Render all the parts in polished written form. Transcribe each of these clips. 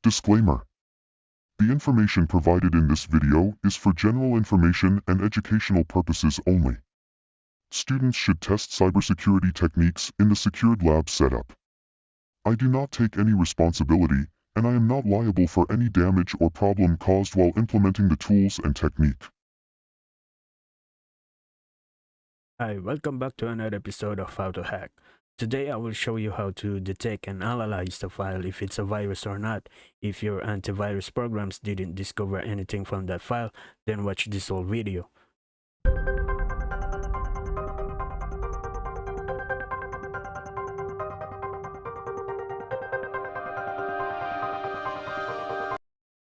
Disclaimer. The information provided in this video is for general information and educational purposes only. Students should test cybersecurity techniques in the secured lab setup. I do not take any responsibility, and I am not liable for any damage or problem caused while implementing the tools and technique. Hi, welcome back to another episode of How to Hack. Today I will show you how to detect and analyze the file if it's a virus or not. If your antivirus programs didn't discover anything from that file, then watch this whole video.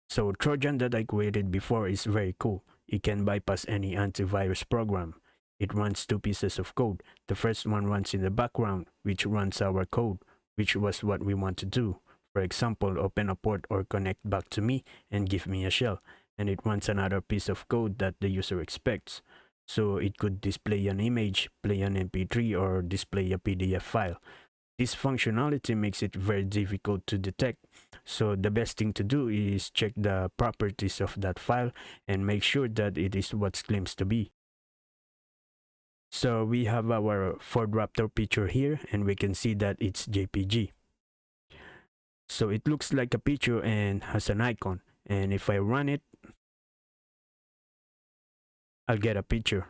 So Trojan that I created before is very cool. It can bypass any antivirus program. It runs two pieces of code. The first one runs in the background, which runs our code, which was what we want to do. For example, open a port or connect back to me and give me a shell. And it runs another piece of code that the user expects. So it could display an image, play an MP3, or display a PDF file. This functionality makes it very difficult to detect. So the best thing to do is check the properties of that file and make sure that it is what it claims to be. So we have our Ford Raptor picture here, and we can see that it's JPG. So it looks like a picture and has an icon. And if I run it, I'll get a picture.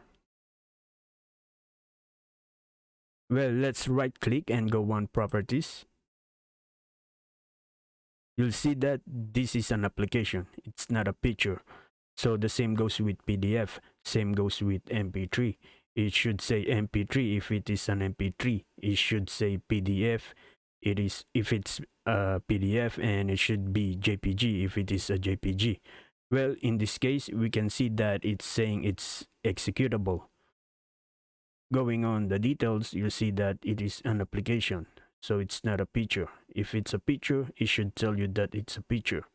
Well, let's right click and go on properties. You'll see that this is an application. It's not a picture. So the same goes with PDF. Same goes with MP3. It should say MP3 if it is an MP3. It should say PDF. It is if it's a PDF, and it should be JPG if it is a JPG. Well, in this case, we can see that it's saying it's executable. Going on the details, you see that it is an application. So it's not a picture. If it's a picture, it should tell you that it's a picture.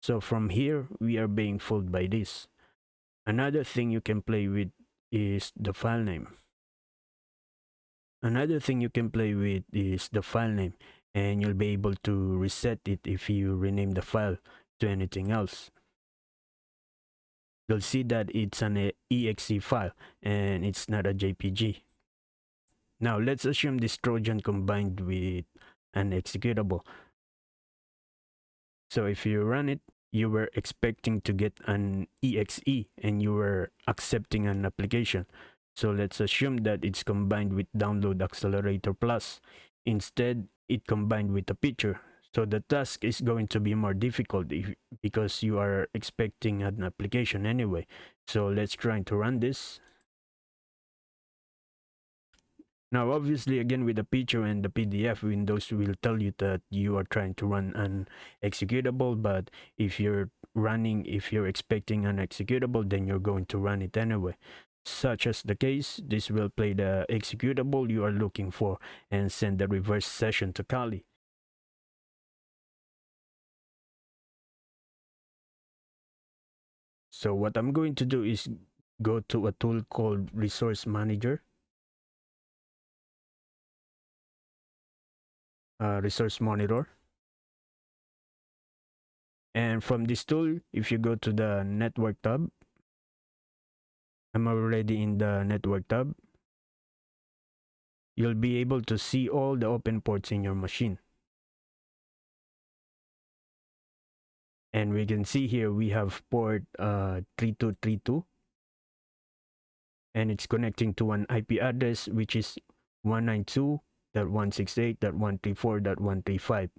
So from here, we are being fooled by this. Another thing you can play with is the file name. Another thing you can play with is the file name, and you'll be able to reset it if you rename the file to anything else. You'll see that it's an exe file and it's not a JPG. Now let's assume this Trojan combined with an executable. So if you run it, you were expecting to get an exe and you were accepting an application. So let's assume that it's combined with download accelerator plus. Instead, it combined with a picture. So the task is going to be more difficult because you are expecting an application anyway. So let's try to run this. Now, obviously, again, with the picture and the PDF, Windows will tell you that you are trying to run an executable, but if you're expecting an executable, then you're going to run it anyway. Such as the case, this will play the executable you are looking for and send the reverse session to Kali. So what I'm going to do is go to a tool called Resource Manager. Resource Monitor. And from this tool, if you go to the Network tab, I'm already in the Network tab. You'll be able to see all the open ports in your machine. And we can see here we have port 3232. And it's connecting to an IP address which is 192.168.134.135.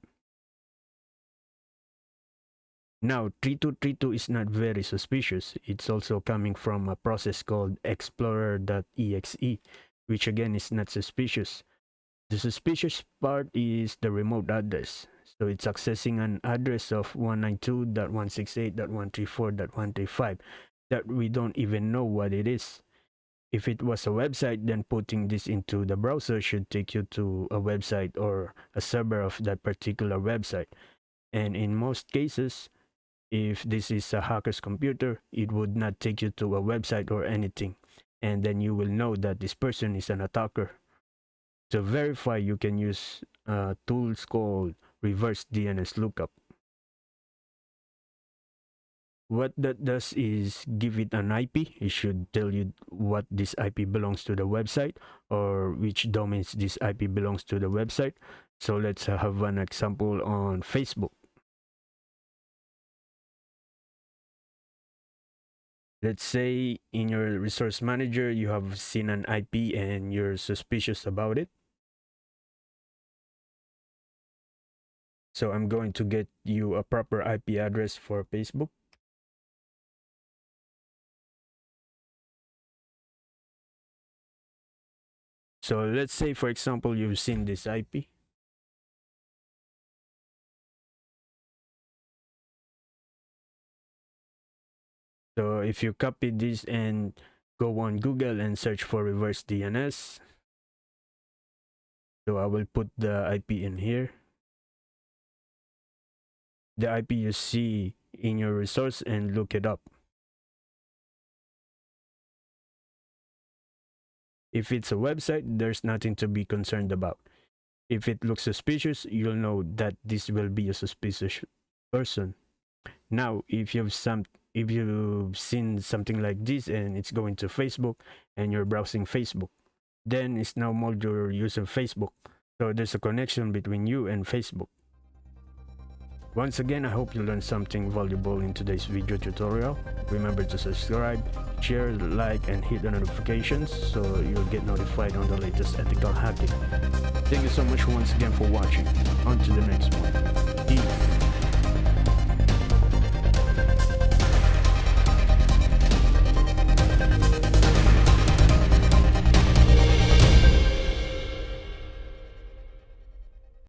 Now, 3232 is not very suspicious. It's also coming from a process called explorer.exe, which again is not suspicious. The suspicious part is the remote address. So it's accessing an address of 192.168.134.135 that we don't even know what it is. If it was a website, then putting this into the browser should take you to a website or a server of that particular website. And in most cases, if this is a hacker's computer, it would not take you to a website or anything. And then you will know that this person is an attacker. To verify, you can use tools called reverse DNS lookup. What that does is give it an IP. It should tell you what this IP belongs to the website, or which domains this IP belongs to the website. So let's have an example on Facebook. Let's say in your resource manager, you have seen an IP and you're suspicious about it. So I'm going to get you a proper IP address for Facebook. So let's say, for example, you've seen this IP. So if you copy this and go on Google and search for reverse DNS, so I will put the IP in here. The IP you see in your resource and look it up. If it's a website, there's nothing to be concerned about. If it looks suspicious, you'll know that this will be a suspicious person. Now, if you've seen something like this and it's going to Facebook and you're browsing Facebook, then it's now more you're using Facebook. So there's a connection between you and Facebook. Once again, I hope you learned something valuable in today's video tutorial. Remember to subscribe, share, like, and hit the notifications so you'll get notified on the latest ethical hacking. Thank you so much once again for watching. On to the next one. Peace.